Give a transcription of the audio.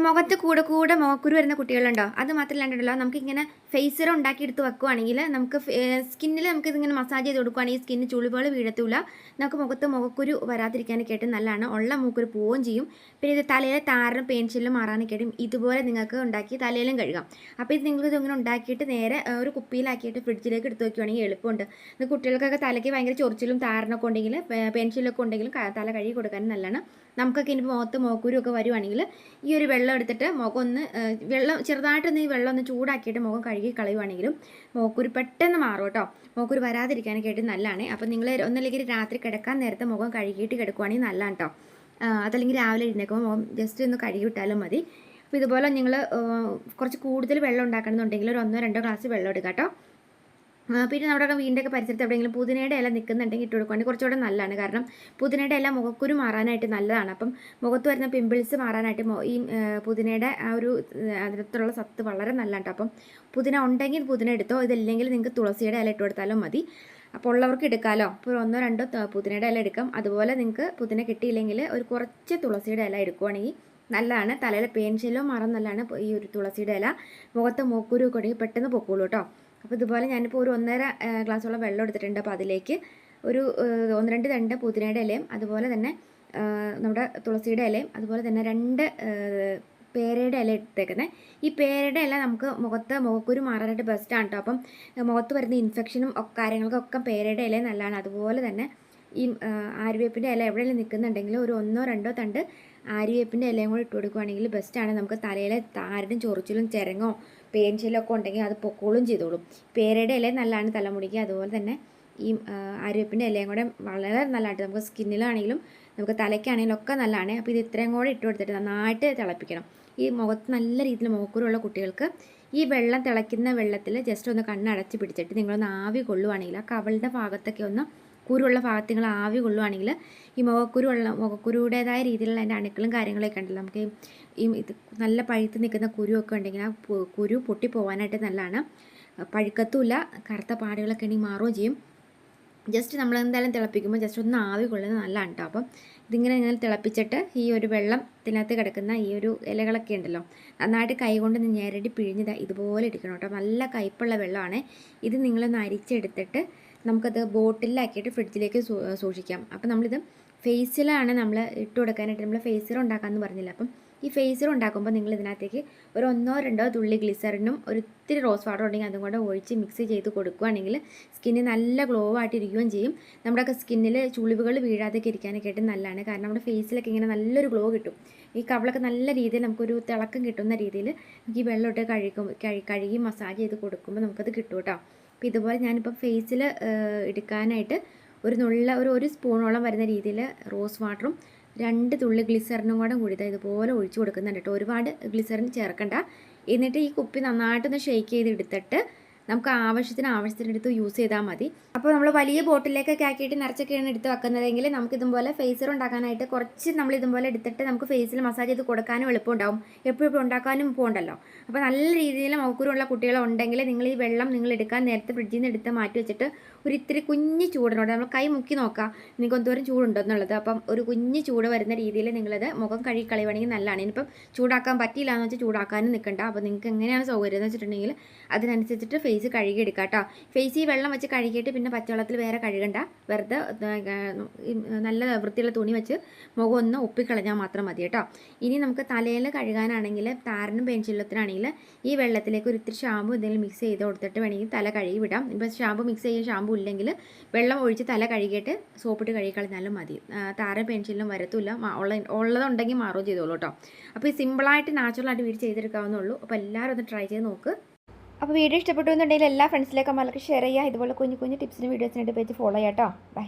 മുഖത്ത് കൂടെ കൂടെ മുഖക്കുരു വരുന്ന കുട്ടികളുണ്ടോ? അത് മാത്രമല്ലാണ്ടല്ലോ, നമുക്കിങ്ങനെ ഫേസർ ഉണ്ടാക്കിയെടുത്ത് വെക്കുവാണെങ്കിൽ നമുക്ക് സ്കിന്നിൽ നമുക്ക് ഇതിങ്ങനെ മസാജ് ചെയ്ത് കൊടുക്കുകയാണെങ്കിൽ സ്കിന്ന് ചുളിവുകൾ വീഴത്തില്ല. നമുക്ക് മുഖത്ത് മുഖക്കുരു വരാതിരിക്കാനൊക്കെ ആയിട്ട് നല്ലതാണ്. ഉള്ള മൂക്കുരു പോവുകയും ചെയ്യും. പിന്നെ ഇത് തലയിലെ താരനും പെൻസിലും മാറാനൊക്കെ ആയിട്ടും ഇതുപോലെ നിങ്ങൾക്ക് ഉണ്ടാക്കി തലയിലും കഴുകാം. അപ്പോൾ ഇത് നിങ്ങൾക്ക് ഇങ്ങനെ ഉണ്ടാക്കിയിട്ട് നേരെ ഒരു കുപ്പിയിലാക്കിയിട്ട് ഫ്രിഡ്ജിലേക്ക് എടുത്ത് വയ്ക്കുകയാണെങ്കിൽ എളുപ്പമുണ്ട്. ഇത് കുട്ടികൾക്കൊക്കെ തലയ്ക്ക് ഭയങ്കര ചൊറിച്ചിലും താരനൊക്കെ ഉണ്ടെങ്കിൽ പെൻസിലൊക്കെ ഉണ്ടെങ്കിലും തല കഴുകി കൊടുക്കാനും നല്ലതാണ്. നമുക്കൊക്കെ ഇനി മുഖത്ത് മുഖക്കുരു ഒക്കെ വരുവാണെങ്കിൽ ഈ ഒരു വെള്ളം എടുത്തിട്ട് മുഖം ഒന്ന് വെള്ളം ചെറുതായിട്ടൊന്ന് ഈ വെള്ളം ഒന്ന് ചൂടാക്കിയിട്ട് മുഖം കഴുകി കളയുവാണെങ്കിലും മുഖക്കുരു പെട്ടെന്ന് മാറും കേട്ടോ. മുഖക്കുരു വരാതിരിക്കാനൊക്കെ ആയിട്ട് നല്ലതാണ്. അപ്പം നിങ്ങൾ ഒന്നല്ലെങ്കിൽ രാത്രി കിടക്കാൻ നേരത്തെ മുഖം കഴുകിയിട്ട് കിടക്കുവാണെങ്കിൽ നല്ലതാണ് കേട്ടോ. അതല്ലെങ്കിൽ രാവിലെ എഴുന്നേൽക്കുമ്പോൾ മുഖം ജസ്റ്റ് ഒന്ന് കഴുകി വിട്ടാലും മതി. അപ്പോൾ ഇതുപോലെ നിങ്ങൾ കുറച്ച് കൂടുതൽ വെള്ളം ഉണ്ടാക്കണമെന്നുണ്ടെങ്കിൽ ഒരു 1-2 ഗ്ലാസ് വെള്ളം എടുക്കാം കേട്ടോ. പിന്നെ നമ്മുടെ വീടിൻ്റെയൊക്കെ പരിസരത്ത് എവിടെയെങ്കിലും പുതിനയുടെ ഇല നിൽക്കുന്നുണ്ടെങ്കിൽ ഇട്ട് കൊടുക്കുകയാണെങ്കിൽ കുറച്ചുകൂടെ നല്ലതാണ്. കാരണം പുതിനയുടെ ഇല മുഖക്കുരു മാറാനായിട്ട് നല്ലതാണ്. അപ്പം മുഖത്ത് വരുന്ന പിമ്പിൾസ് മാറാനായിട്ട് ഈ പുതിനയുടെ ആ ഒരു അതിനകത്തുള്ള സത്ത് വളരെ നല്ലതാണ്. അപ്പം പുതിന ഉണ്ടെങ്കിൽ പുതിന എടുത്തോ, ഇതില്ലെങ്കിൽ നിങ്ങൾക്ക് തുളസിയുടെ ഇല ഇട്ട് കൊടുത്താലും മതി. അപ്പോൾ ഉള്ളവർക്ക് എടുക്കാമല്ലോ. അപ്പോൾ 1-2 പുതിനയുടെ ഇല എടുക്കാം. അതുപോലെ നിങ്ങൾക്ക് പുതിന കിട്ടിയില്ലെങ്കിൽ ഒരു കുറച്ച് തുളസിയുടെ ഇല എടുക്കുവാണെങ്കിൽ നല്ലതാണ്. തലയിലെ പെയിൻഷെല്ലോ മാറാൻ നല്ലതാണ് ഈ ഒരു തുളസിയുടെ ഇല. മുഖത്ത് മൂക്കുരു ഒക്കെ ഉണ്ടെങ്കിൽ പെട്ടെന്ന് പൊക്കോളൂ കേട്ടോ. അപ്പോൾ ഇതുപോലെ ഞാനിപ്പോൾ ഒരു 1.5 ഗ്ലാസ്സോളം വെള്ളം എടുത്തിട്ടുണ്ട്. അപ്പോൾ അതിലേക്ക് ഒരു 1-2 തണ്ട് പുതിനയുടെ ഇലയും അതുപോലെ തന്നെ നമ്മുടെ തുളസിയുടെ ഇലയും അതുപോലെ തന്നെ 2 പേരയുടെ ഇല എടുത്തേക്കുന്നത്. ഈ പേരയുടെ ഇല നമുക്ക് മുഖക്കുരു മാറാനായിട്ട് ബെസ്റ്റാണ് കേട്ടോ. അപ്പം മുഖത്ത് വരുന്ന ഇൻഫെക്ഷനും കാര്യങ്ങൾക്കൊക്കെ പേരയുടെ ഇല നല്ലതാണ്. അതുപോലെ തന്നെ ഈ ആര്യവേപ്പിൻ്റെ ഇല എവിടെയെങ്കിലും നിൽക്കുന്നുണ്ടെങ്കിൽ ഒരു 1-2 തണ്ട് ആര്യവേപ്പിൻ്റെ ഇലയും കൂടി ഇട്ട് കൊടുക്കുകയാണെങ്കിൽ ബെസ്റ്റാണ്. നമുക്ക് തലയിലെ താരനും ചൊറിച്ചിലും ചിരങ്ങോ പേൻശിലൊക്കെ ഉണ്ടെങ്കിൽ അത് പൊക്കോളും ചെയ്തോളും. പേരയുടെ ഇല നല്ലതാണ് തലമുടിക്ക്. അതുപോലെ തന്നെ ഈ ആര്യവേപ്പിൻ്റെ ഇലയും കൂടെ വളരെ നല്ലതായിട്ട് നമുക്ക് സ്കിന്നിലാണെങ്കിലും നമുക്ക് തലയ്ക്കാണെങ്കിലും ഒക്കെ നല്ലതാണ്. അപ്പോൾ ഇത് ഇത്രയും കൂടെ ഇട്ട് കൊടുത്തിട്ട് നന്നായിട്ട് തിളപ്പിക്കണം. ഈ മുഖത്ത് നല്ല രീതിയിൽ മുഖക്കുരുള്ള കുട്ടികൾക്ക് ഈ വെള്ളം തിളയ്ക്കുന്ന വെള്ളത്തിൽ ജസ്റ്റ് ഒന്ന് കണ്ണടച്ച് പിടിച്ചിട്ട് നിങ്ങളൊന്ന് ആവി കൊള്ളുവാണെങ്കിൽ ആ കവളുടെ ഭാഗത്തൊക്കെ ഒന്ന് കുരുള്ള ഭാഗത്ത് നിങ്ങൾ ആവി കൊള്ളുവാണെങ്കിൽ ഈ മുഖക്കുരുടേതായ രീതിയിലുള്ള അതിൻ്റെ അണുക്കളും കാര്യങ്ങളൊക്കെ ഉണ്ടല്ലോ. നമുക്ക് ഈ ഇത് നല്ല പഴുത്ത് നിൽക്കുന്ന കുരുവൊക്കെ ഉണ്ടെങ്കിൽ ആ കുരു പൊട്ടിപ്പോവാനായിട്ട് നല്ലതാണ്. പഴുക്കത്തുമില്ല, കറുത്ത പാടുകളൊക്കെ ഉണ്ടെങ്കിൽ മാറുകയും ചെയ്യും. ജസ്റ്റ് നമ്മൾ എന്തായാലും തിളപ്പിക്കുമ്പോൾ ജസ്റ്റ് ഒന്ന് ആവി കൊള്ളുന്നത് നല്ലതാണ് കേട്ടോ. അപ്പം ഇങ്ങനെ തിളപ്പിച്ചിട്ട് ഈ ഒരു വെള്ളത്തിനകത്ത് കിടക്കുന്ന ഈ ഒരു ഇലകളൊക്കെ ഉണ്ടല്ലോ നന്നായിട്ട് കൈകൊണ്ട് ഞെരടി പിഴിഞ്ഞത് ഇതുപോലെ ഇരിക്കണം കേട്ടോ. നല്ല കയ്പുള്ള വെള്ളമാണ് ഇത്. നിങ്ങളൊന്ന് അരിച്ചെടുത്തിട്ട് നമുക്കത് ബോട്ടിലാക്കിയിട്ട് ഫ്രിഡ്ജിലേക്ക് സൂക്ഷിക്കാം. അപ്പം നമ്മളിത് ഫേസിലാണ് നമ്മൾ ഇട്ട് കൊടുക്കാനായിട്ട് നമ്മൾ ഫേസർ ഉണ്ടാക്കാമെന്ന് പറഞ്ഞില്ല. അപ്പം ഈ ഫേസർ ഉണ്ടാക്കുമ്പോൾ നിങ്ങൾ ഇതിനകത്തേക്ക് ഒരു 1-2 തുള്ളി ഗ്ലിസറിനും ഒരിത്തിരി റോസ് വാട്ടർ ഉണ്ടെങ്കിൽ അതും കൂടെ ഒഴിച്ച് മിക്സ് ചെയ്ത് കൊടുക്കുകയാണെങ്കിൽ സ്കിന്ന് നല്ല ഗ്ലോ ആയിട്ട് ഇരിക്കുകയും ചെയ്യും. നമ്മുടെ സ്കിന്നിൽ ചുളിവുകൾ വീഴാതൊക്കെ ഇരിക്കാനൊക്കെ ആയിട്ട് നല്ലതാണ്. കാരണം നമ്മുടെ ഫേസിലൊക്കെ ഇങ്ങനെ നല്ലൊരു ഗ്ലോ കിട്ടും. ഈ കവളൊക്കെ നല്ല രീതിയിൽ നമുക്കൊരു തിളക്കം കിട്ടുന്ന രീതിയിൽ നമുക്ക് ഈ വെള്ളം ഇട്ട് കഴുകി മസാജ് ചെയ്ത് കൊടുക്കുമ്പോൾ നമുക്കത് കിട്ടും കേട്ടോ. അപ്പോൾ ഇതുപോലെ ഞാനിപ്പോൾ ഫേസിൽ എടുക്കാനായിട്ട് ഒരു സ്പൂണോളം വരുന്ന രീതിയിൽ റോസ് വാട്ടറും 2 തുള്ളി ഗ്ലിസറിനും കൂടി ഇതുപോലെ ഒഴിച്ചു കൊടുക്കുന്നുണ്ട് കേട്ടോ. ഒരുപാട് ഗ്ലിസറിൻ ചേർക്കണ്ട. എന്നിട്ട് ഈ കുപ്പി നന്നായിട്ടൊന്ന് ഷെയ്ക്ക് ചെയ്ത് എടുത്തിട്ട് നമുക്ക് ആവശ്യത്തിന് എടുത്ത് യൂസ് ചെയ്താൽ മതി. അപ്പോൾ നമ്മൾ വലിയ ബോട്ടിലേക്കൊക്കെ ആക്കിയിട്ട് നിറച്ചൊക്കെയാണ് എടുത്ത് വെക്കുന്നതെങ്കിൽ നമുക്ക് ഇതുപോലെ ഫേസർ ഉണ്ടാക്കാനായിട്ട് കുറച്ച് നമ്മൾ ഇതുപോലെ എടുത്തിട്ട് നമുക്ക് ഫേസിൽ മസാജ് ചെയ്ത് കൊടുക്കാനും എളുപ്പമുണ്ടാവും. എപ്പോഴും ഉണ്ടാക്കാനും പോകണ്ടല്ലോ. അപ്പോൾ നല്ല രീതിയിൽ മുഖക്കുരുള്ള കുട്ടികളുണ്ടെങ്കിൽ നിങ്ങൾ ഈ വെള്ളം നിങ്ങൾ എടുക്കാൻ നേരത്തെ ഫ്രിഡ്ജിൽ നിന്ന് എടുത്ത് മാറ്റി വെച്ചിട്ട് ഒരു ഇത്തിരി കുഞ്ഞ് ചൂടിനോട് നമ്മൾ കൈ മുക്കി നോക്കാം നിങ്ങൾക്ക് എന്തോരം ചൂടുണ്ടോ എന്നുള്ളത്. അപ്പം ഒരു കുഞ്ഞ് ചൂട് വരുന്ന രീതിയിൽ നിങ്ങളത് മുഖം കഴുകി കളയുവാണെങ്കിൽ നല്ലതാണ്. ഇനിയിപ്പം ചൂടാക്കാൻ പറ്റിയില്ല എന്ന് വെച്ചാൽ ചൂടാക്കാനും നിൽക്കണ്ട. അപ്പോൾ നിങ്ങൾക്ക് എങ്ങനെയാണ് സൗകര്യം എന്ന് വെച്ചിട്ടുണ്ടെങ്കിൽ അതിനനുസരിച്ചിട്ട് ഫേസ് കഴുകിയെടുക്കാം കേട്ടോ. ഫേസ് ഈ വെള്ളം വെച്ച് കഴുകിയിട്ട് പിന്നെ പച്ചവെള്ളത്തിൽ വേറെ കഴുകണ്ട. വെറുതെ നല്ല വൃത്തിയുള്ള തുണി വെച്ച് മുഖം ഒന്ന് ഒപ്പിക്കളഞ്ഞാൽ മാത്രം മതി കേട്ടോ. ഇനി നമുക്ക് തലയിൽ കഴുകാനാണെങ്കിൽ താരനും പെൻസിലത്തിനാണെങ്കിൽ ഈ വെള്ളത്തിലേക്ക് ഒരു ഇത്തിരി ഷാമ്പു എന്തെങ്കിലും മിക്സ് ചെയ്ത് കൊടുത്തിട്ട് വേണമെങ്കിൽ തല കഴുകി വിടാം. ഇപ്പോൾ ഷാമ്പു മിക്സ് ചെയ്യാൻ ഷാമ്പു ഇല്ലെങ്കിൽ വെള്ളം ഒഴിച്ച് തല കഴുകിയിട്ട് സോപ്പിട്ട് കഴുകി കളഞ്ഞാലും മതി. താരം പെൻസിലും വരത്തില്ല. ഉള്ളതുണ്ടെങ്കിൽ മാറുകയും ചെയ്തോളൂ കേട്ടോ. അപ്പോൾ ഈ സിമ്പിളായിട്ട് നാച്ചുറലായിട്ട് വീട് ചെയ്തെടുക്കാവുന്നുള്ളൂ. അപ്പോൾ എല്ലാവരും ഒന്ന് ട്രൈ ചെയ്ത് നോക്ക്. അപ്പോൾ വീഡിയോ ഇഷ്ടപ്പെട്ടു എന്നുണ്ടെങ്കിൽ എല്ലാ ഫ്രണ്ട്സിലേക്കും മലക്ക് ഷെയർ ചെയ്യുക. ഇതുപോലെ കുഞ്ഞു ടിപ്സിനും വീഡിയോസിനായിട്ട് പേജ് ഫോളോ ചെയ്യാം കേട്ടോ. ബൈ.